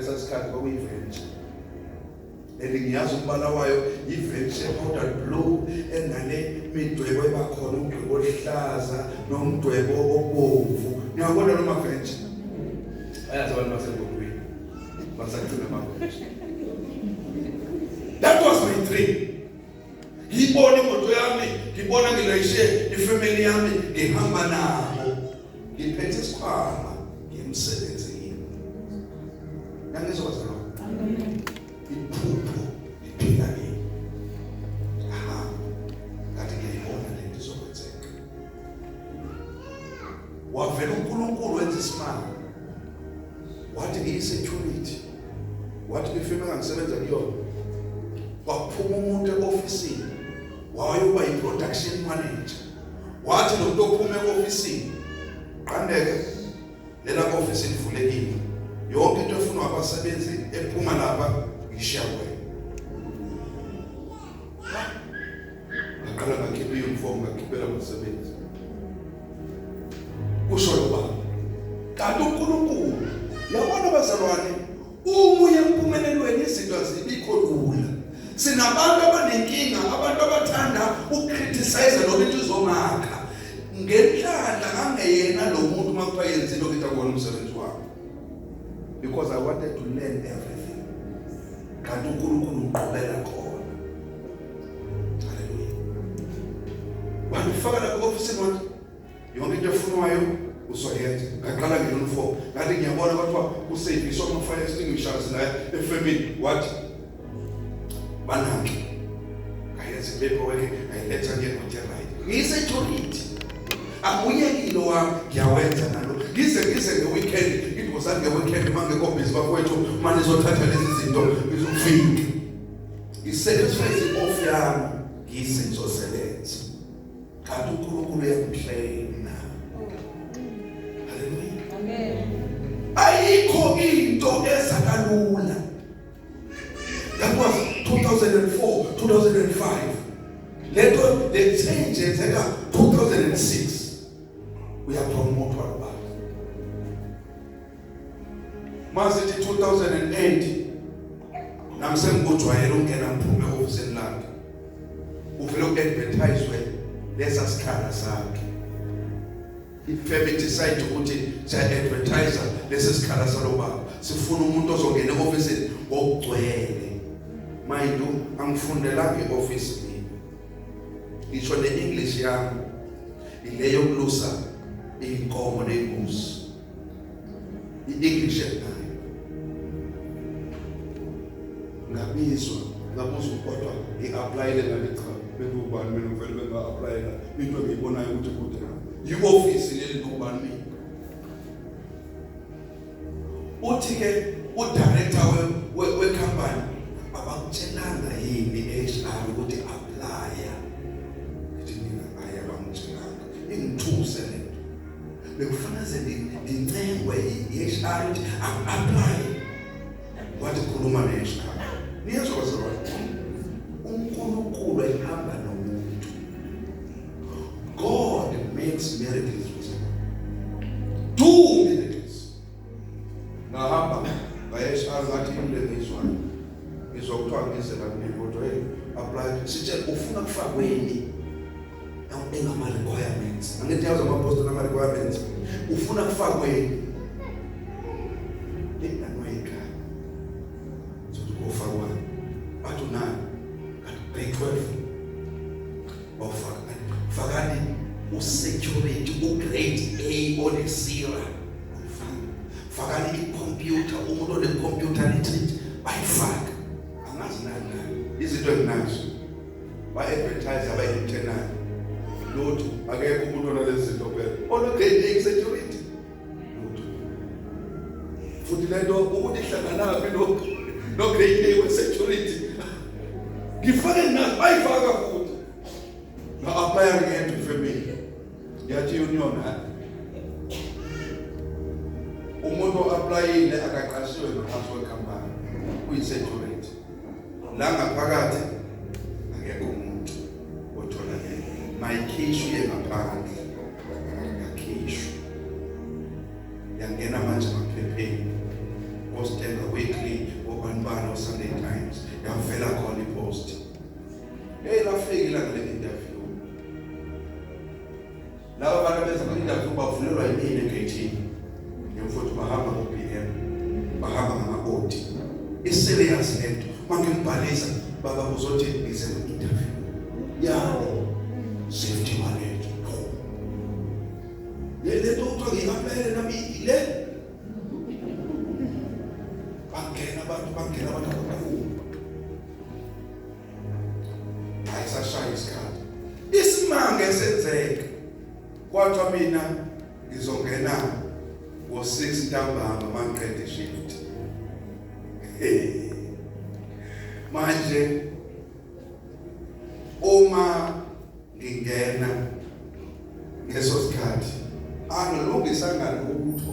esasikhathi kwakuyiventure elingiyazi umbala wayo iventure powder blue enale midwebo ebakhona umdwebo ohlaza nomdwebo obomvu ngiyabona noma venture ayazi abantu basengogwini basagcina amaventure. That was my dream. Ngibona imoto yami, ngibona ngilayishe ifamily yami, ngihamba nabo, ngiphethe isikhwama ngiyemsebenzini. Ngangizokwazi lokho. Amen. Iphupho liphila kimi. Kanti ngiyibona lento izokwenzeka. Wavela uNkulunkulu wenza isimanga. Wathi ngiyi-security. Wathi ngifike ngisebenza kuyona. Waphuma umuntu e-ofisini. Wayoba yi-production manager. Wathi lo muntu ophuma e-ofisini qandeke lela office livulekile. Yonke into efunwa abasebenzi ephuma lapha ishawe. Ngaqala ngakhipha i-uniform ngakhiphela abasebenzi. Kusho lo baba. Kanti uNkulunkulu yabona bazalwane umuye empumelelweni izinto azibikho lula. Sinabantu abanenkinga, abantu abathanda ukukriticize lokho into izomakha. Ngenhlahla angeyena lo muntu makuthiwa yenzile lokho akubona umsebenzi wakhe. Because I wanted to learn everything. Kanti uNkulunkulu uqhubela khona. Hallelujah. Wangifaka la ku-office wathi yonke into efunwayo usoyenza. Ngaqala nge-uniform. Ngathi ngiyabona kwathiwa kuseyiviswa ama-fire extinguishers la efamily. Wathi banaki ayenze paperwork ayiletha nge-right ngiyi-security akuyekile wami ngiyawenza nalo ngize nge-weekend ngidosani nge-weekend mangekho busy bafowethu manje izothatha lezi zinto ngizofika i-sacrifice of yami ngise ngizosebenza kanti uNkulunkulu uyangihlela. Haleluya. Amen. Ayikho into ezakalula. That was 2004, 2005. Later, the change in 2006. We are promoted about. Masiti 2008. Namsem kujwayela ungena mphume office lakhe. Uvela uadvertise lesa sikhala sakhe. Ifebe decide ukuthi siya-advertise lesi sikhala salobaba. Sifuna umuntu ozongena e-office ogcwele. Mayindu angifundela nge-office mina. Ngisho ne-English yami ile yokulusa inkomo nembuzi. I-English nayo. Ngabizwa ngabuza kodwa i-apply ngale cha bekubani mina uvele benga-apply into engiyibonayo ukuthi kude i-office leli kubani mina. Uthi ke u-director we-company abakutshelanga yini HR ukuthi apply ngithi mina ayabangitshelanga ingithuse lento bekufana ndincengwe i-HR ukuthi apply wathi khuluma ne-HR niyezwa bazalwane uNkulunkulu ehamba nomuntu. God makes miracles possible. Do miracles. Ngahamba ba-HR ngathi into engizwayo ngizokuthiwa ngize la ngivoto apply sithe ufuna kufakweni engama-requirements angithi yazi ama-post nama-requirements ufuna kufakweni enganweka sokuthi kufakwa bathi unani kanti grade 12 fakani u-security u-grade A onesira fakani i-computer umuntu one-computer literate bayifaka angazi nani izinto ezinazo ba-advertise abayimthenayo lutho akekho umuntu onalezi zinto phela ono-grade A security lutho futhi lento ukuthi ihlanganaphi no-grade A we-security ngifake nazo bayifaka futhi nga-apply ngento ifamily yathi union umuntu o-applyile akaqashiwe ngaphansi kwekhampani kuyi-security la ngaphakathi akekho umuntu othola mayikhishu yengaphakathi yakhishu yangena manje emaphepheni postenga weekly obanibani Sunday Times yavela khona ipost lafika ilanga le-interview laba bantu benza i-interview bavulelwa yini egeyithini futhi bahamba ngo-PM bahamba ngama-odi i-serious lento mangibhalisa baba kuzothi ngize ku-interview yabo safety wallet lento kuthiwa ngikampele nami ile bangena abantu kakhulu ayisashaya isikhathi isimanga esenzeka kwathiwa mina ngizongena ngo-6 ntambama mangiqeda shift manje uma ngingena ngeso sikhathi angalungisanga lutho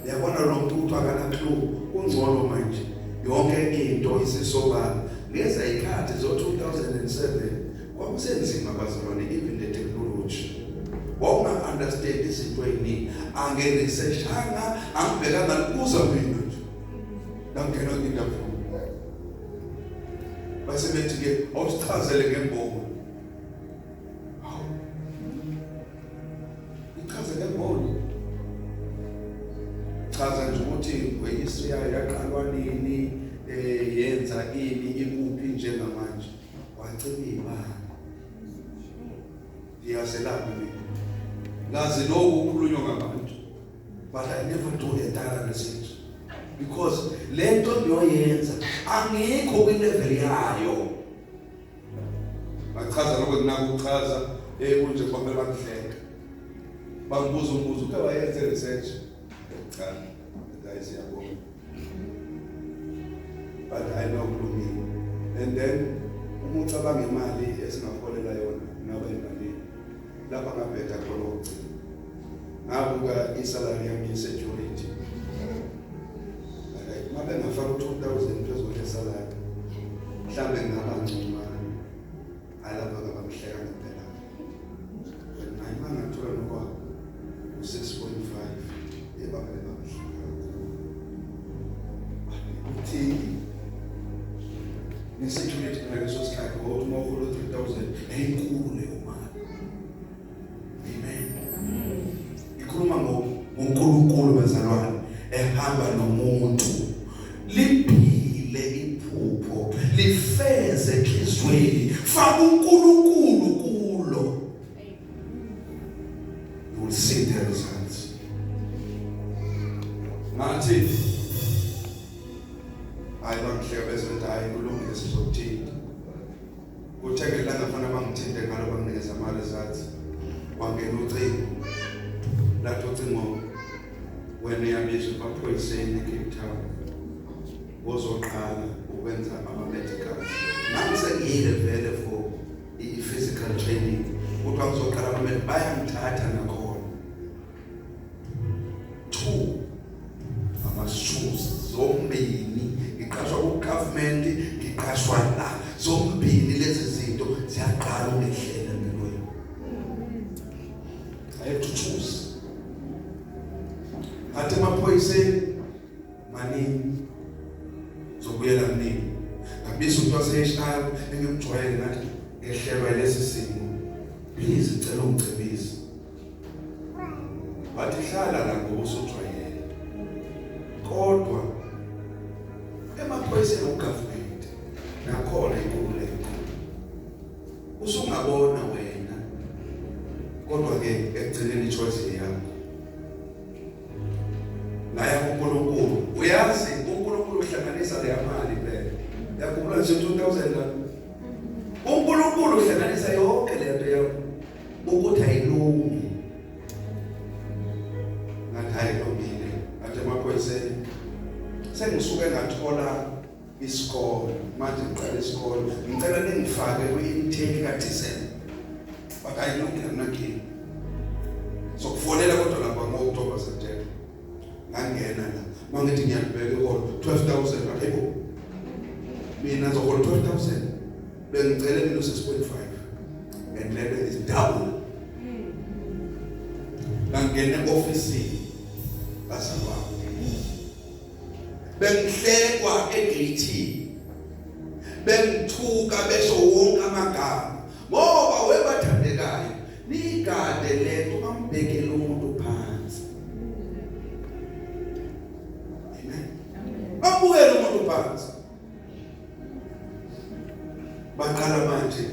yabona lo muntu uthi akana clue ungcono manje yonke into isisobala leza ikhathi zo-2007 kwakusenzima bazalwane even the technology wawunga understand izinto eziningi angeniseshanga angibhekanga kuza mina nje ngangena ku-interview base bethi ke awusichazele ngembongo ichaze ngembongo chaza nje ukuthi history yayo yaqalwa nini yenza ini ikuphi njengamanje wacima ibanga yazelaphi mina ngazi lokhu ukukhulunywa ngabantu but I never do a research because lento ngiyoyenza angikho kwi-level yayo bachaza lokho nginakuchaza kunje kwamele bangihleka bangibuza umbuzo uke wayenze research cha guys yabona but I know kulungile and then umuntu abangemali esingaholela yona ngaba imali lapha ngabheka khona ukugcina ngabuka isalary yami ye-security ngabe ngafaka 2,000 phezulu kwesalary mhlawumbe ngaba ngcumane alapha ngabamhleka ngempela naye mangathola noba u-6.5 ebamele bamhleka uthi ne-security ngaleso sikhathi ngokuthi uma uhola 3,000 eyinkulu leyo mali. Amen. Ikhuluma ngoNkulunkulu bezalwane ehamba nomuntu liphile iphupho lifeze enhlizweni faka uNkulunkulu kulo you will see the results. Ngathi ayibangihleka bese hayi kulungile sizothinta kuthengela ngafana bangithinte ngalo banginikeza ama results wangena ucingo lathi ucingo wena yabizwa emaphoyiseni eCape Town wozoqala ukwenza ama-medicals nami sengiyile vele for i-physical training kodwa ngizoqala ama-medical bayangithatha nakhona 2 ama-shoes zombili ngiqashwa ku-government ngiqashwa la zombili lezi zinto ziyaqala ungehlela empilweni. I have to choose. Athi emaphoyiseni maningi zokuyela mnini ngabisa umuntu waseshaya engimjwayele ngathi ngehlelwa lesi simo please ngicela ungicebise bathi hlala la ngoba usujwayele kodwa emaphoyiseni ugovernment nakhona inkululeko usungabona wena kodwa ke ekugcineni ichoice yakho naye uNkulunkulu uyazi uNkulunkulu uhlanganisa le mali phela yakubula nje 2,000 la uNkulunkulu uhlanganisa yonke lento yakho ukuthi ayilungi ngathi ayilungile athi emaphoyiseni sengisuke ngathola isikole manje ngiqala isikole ngicela ningifake kwi-intake ka-December but ayilungile nakini sokufonela kodwa lapha ngo-October September ngangena la mangithi ngiyabheka kodwa 12,000 hayibo mina ngizohola 12,000 bengicela mina 6.5 and level is double ngangena e-office bazalwane bengihlekwa egate bengithuka besho wonke amagama ngoba webathandekayo nigade lento bambhekele umuntu phansi. Amen. Bambukele umuntu phansi. Baqala manje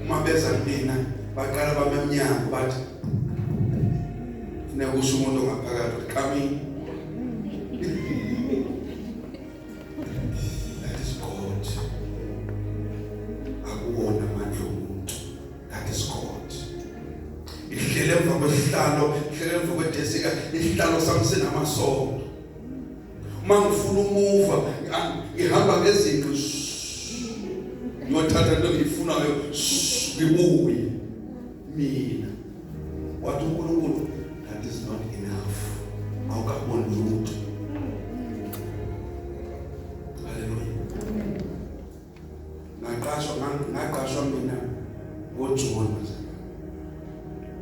uma beza mina baqala bamemnyango bathi nekusho umuntu ngaphakathi coming. That is God. Akuwona amandla omuntu. That is God. Ihlele emva kwesihlalo, ihlele emva kwedesika, isihlalo sami sinamasondo. Uma ngifuna umuva, ngihamba ngezinto ngiyothatha into engiyifunayo ngibuye mina. Wathi uNkulunkulu, that is not enough. Awukaboni lutho. Hallelujah. Ngaqashwa mina ngoJune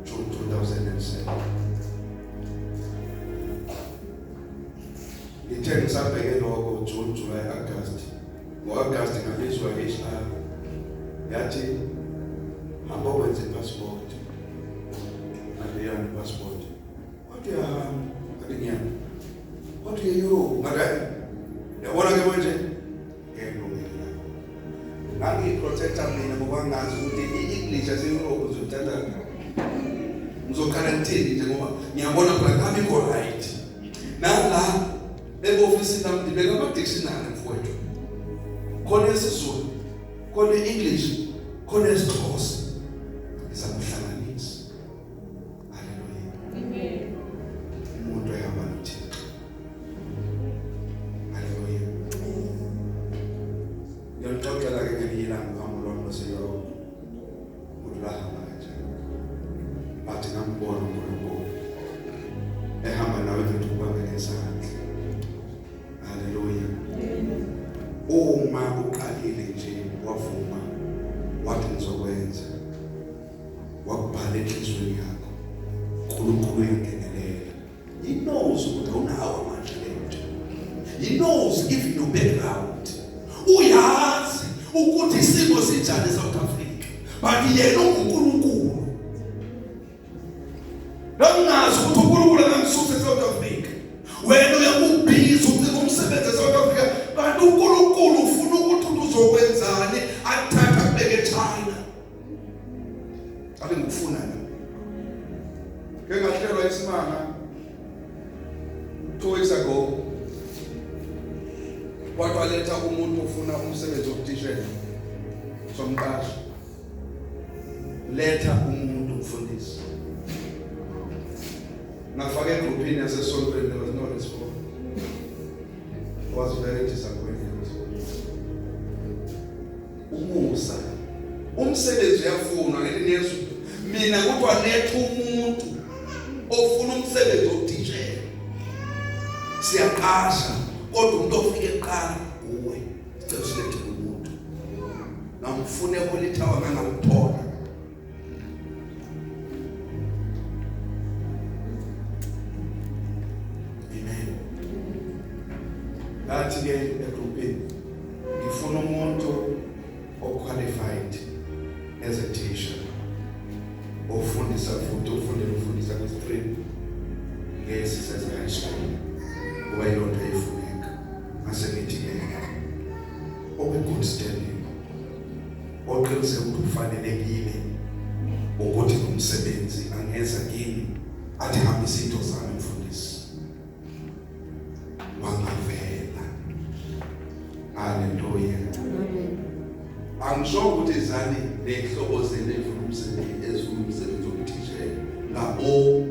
2007. Ngithe ngisabheke lokho June, July, August. Ngo-August ngabizwa HR. Yathi hamba wenze passport. Ngiyana passport. Wathi ngiyana. Wathi Europe. Yabona ke manje ngiyalungela. Ngangiprotecta mina ngoba ngazi ukuthi i-English yase-Europe uzothatha. Ngizokhalantini nje ngoba ngiyabona phela ngami ko right. Nala e-office nami ngibeka ama-dictionary mfowethu. Khona isiZulu, khona English, khona isiXhosa. Ngizakuhlanganisa. Hallelujah. Amen. Umuntu uyahamba noThixo. Hallelujah. Ngiyaqoqela ke ngelanga ngihamba lona noSiyabo. Ulahamba nje. Bathi ngambona uNkulunkulu. Ehamba nawe ngithuba ngesandla. Hallelujah. Uma uqalile nje wavuma wathi ngizokwenza wakubhala enhlizweni yakho uNkulunkulu uyangenelela. He knows ukuthi unawo amandla lento. He knows even your background. Uyazi ukuthi isimo sinjani eSouth Africa but yena uNkulunkulu. Nongazi ukuthi uNkulunkulu angisuse eSouth Africa. Wena uyakubhiza ukuthi umsebenzi eSouth Africa kanti uNkulunkulu ufuna ukuthi uzokwenzani athatha kubeke China. Ake ngikufuna la. Ke ngahlelwa isimanga 2 weeks ago. Waletha umuntu ufuna umsebenzi wokutishela. Somqashi. Letha umuntu umfundisi. Ngafake egroupini yasesontweni there was no response. I was very disappointed. Umusa. Umsebenzi uyafunwa ngelinye Yesu. Mina kuthiwa letha umuntu ofuna umsebenzi wokutishela. Siyaqasha kodwa umuntu ofike eqala uwe. Sicela silethe umuntu. Ngifune ukulithawa ngangakuthola. Ngathi ke egroupini ngifuna umuntu qualified as a teacher. Ofundisa futhi ufundisa kwi-stream ngesi sase high school. Wayilonto efuneka. Mase ngithi ke good standing. Oqiniseka ukuthi ufanelekile ukuthi umsebenzi angeza kini athi hamba izinto zami mfundisi. Wangavela. Hallelujah. Angisho ukuthi izani lehlobo zene efuna umsebenzi wokutishela ngabo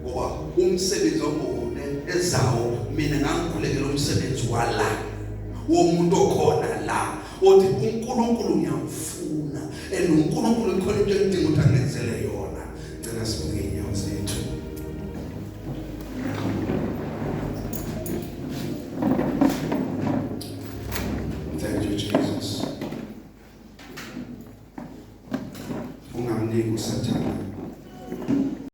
ngoba umsebenzi womone ezawo mina ngangikhulekela umsebenzi wala womuntu okhona la othi uNkulunkulu ngiyamfuna uNkulunkulu ikhona into engidinga ukuthi angenzele yona. Ngicela sibonge